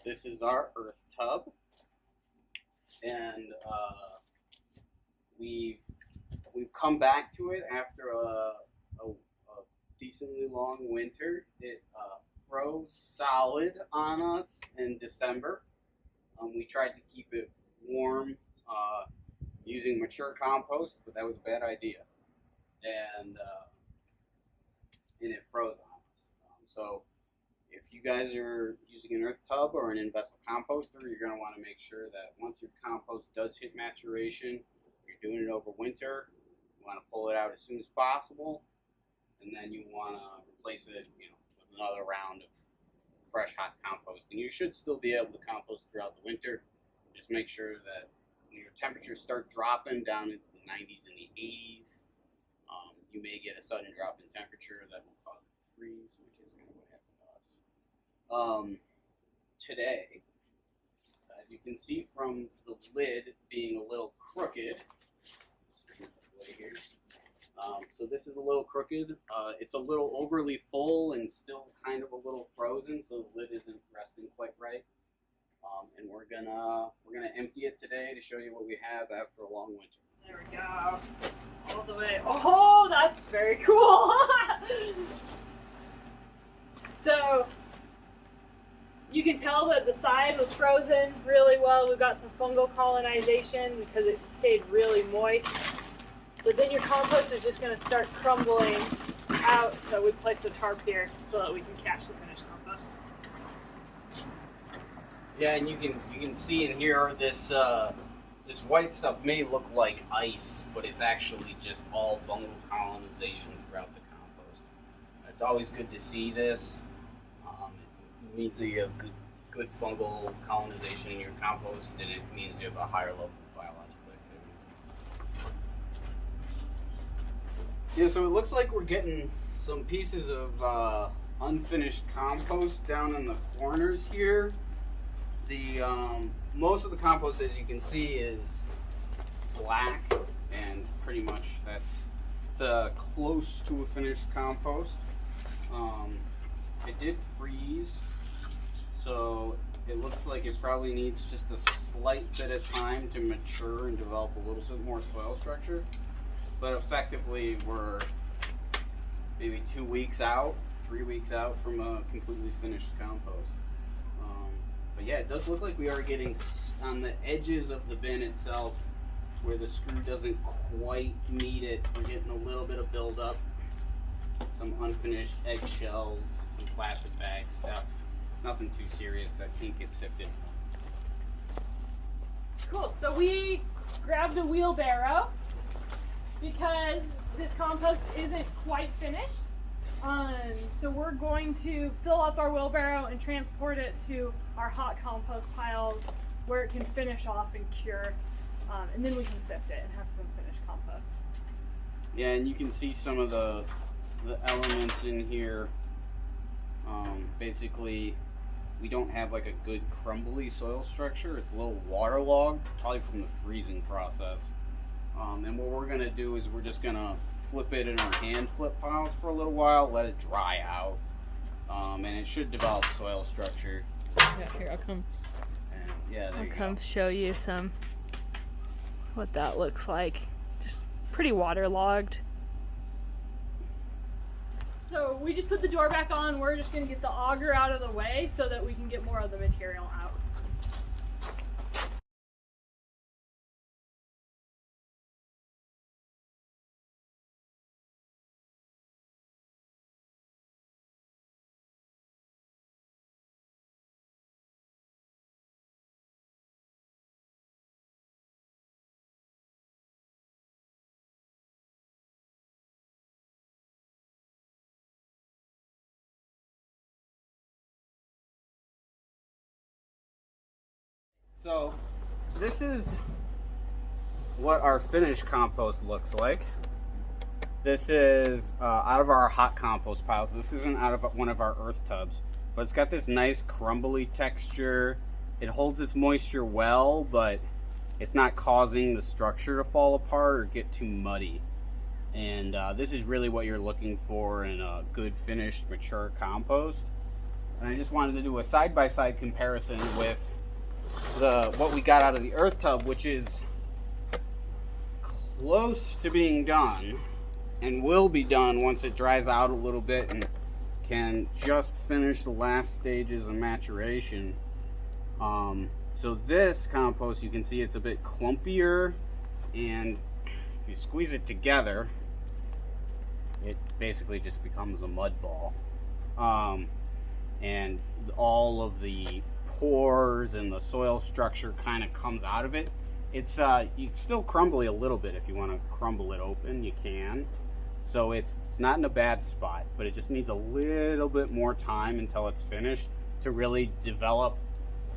This is our earth tub, and we've come back to it after a decently long winter. It froze solid on us in December. We tried to keep it warm using mature compost, but that was a bad idea, and it froze on us. So if you guys are using an earth tub or an in-vessel composter, you're going to want to make sure that once your compost does hit maturation, you're doing it over winter. You want to pull it out as soon as possible, and then you want to replace it, with another round of fresh, hot composting. You should still be able to compost throughout the winter. Just make sure that when your temperatures start dropping down into the 90s and the 80s, you may get a sudden drop in temperature that will cause it to freeze, which is kind of what happened to us. Today, as you can see from the lid being a little crooked, so this is a little crooked. It's a little overly full and still kind of a little frozen, so the lid isn't resting quite right. And we're gonna empty it today to show you what we have after a long winter. There we go. All the way. Oh, that's very cool. So you can tell that the side was frozen really well. We've got some fungal colonization because it stayed really moist. But then your compost is just going to start crumbling out. So we placed a tarp here so that we can catch the finished compost. Yeah, and you can see in here this this white stuff may look like ice, but it's actually just all fungal colonization throughout the compost. It's always good to see this. It means that you have good fungal colonization in your compost, and it means you have a higher level of biological activity. Yeah, so it looks like we're getting some pieces of unfinished compost down in the corners here. The most of the compost, as you can see, is black, and pretty much it's close to a finished compost. It did freeze, so it looks like it probably needs just a slight bit of time to mature and develop a little bit more soil structure. But effectively, we're maybe 2 weeks out, 3 weeks out from a completely finished compost. But yeah, it does look like we are getting on the edges of the bin itself, where the screw doesn't quite meet it. We're getting a little bit of buildup, some unfinished eggshells, some plastic bag stuff. Nothing too serious that can't get sifted. Cool. So we grabbed a wheelbarrow because this compost isn't quite finished. So we're going to fill up our wheelbarrow and transport it to our hot compost piles where it can finish off and cure, and then we can sift it and have some finished compost. Yeah, and you can see some of the elements in here. Basically, we don't have like a good crumbly soil structure. It's a little waterlogged, probably from the freezing process. And what we're gonna do is we're just gonna flip it in our hand flip piles for a little while, let it dry out, and it should develop soil structure. Yeah, here I'll come. And yeah, there I'll you come go. show you what that looks like. Just pretty waterlogged. So we just put the door back on. We're just gonna get the auger out of the way so that we can get more of the material out. So this is what our finished compost looks like. This is out of our hot compost piles. This isn't out of one of our earth tubs, but it's got this nice crumbly texture. It holds its moisture well, but it's not causing the structure to fall apart or get too muddy. And this is really what you're looking for in a good finished mature compost. And I just wanted to do a side-by-side comparison with what we got out of the earth tub, which is close to being done and will be done once it dries out a little bit and can just finish the last stages of maturation. So this compost, you can see it's a bit clumpier, and if you squeeze it together, it basically just becomes a mud ball. And all of the pores and the soil structure kind of comes out of it. It's still crumbly a little bit. If you want to crumble it open, you can. So it's not in a bad spot, but it just needs a little bit more time until it's finished to really develop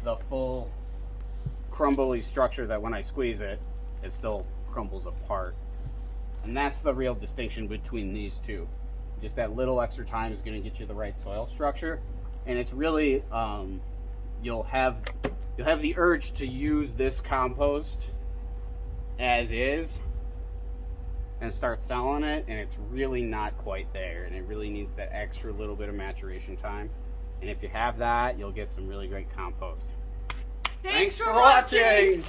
the full crumbly structure that when I squeeze it, it still crumbles apart. And that's the real distinction between these two. Just that little extra time is going to get you the right soil structure, and it's really you'll have the urge to use this compost as is and start selling it, and it's really not quite there, and it really needs that extra little bit of maturation time. And if you have that, you'll get some really great compost. Thanks for watching.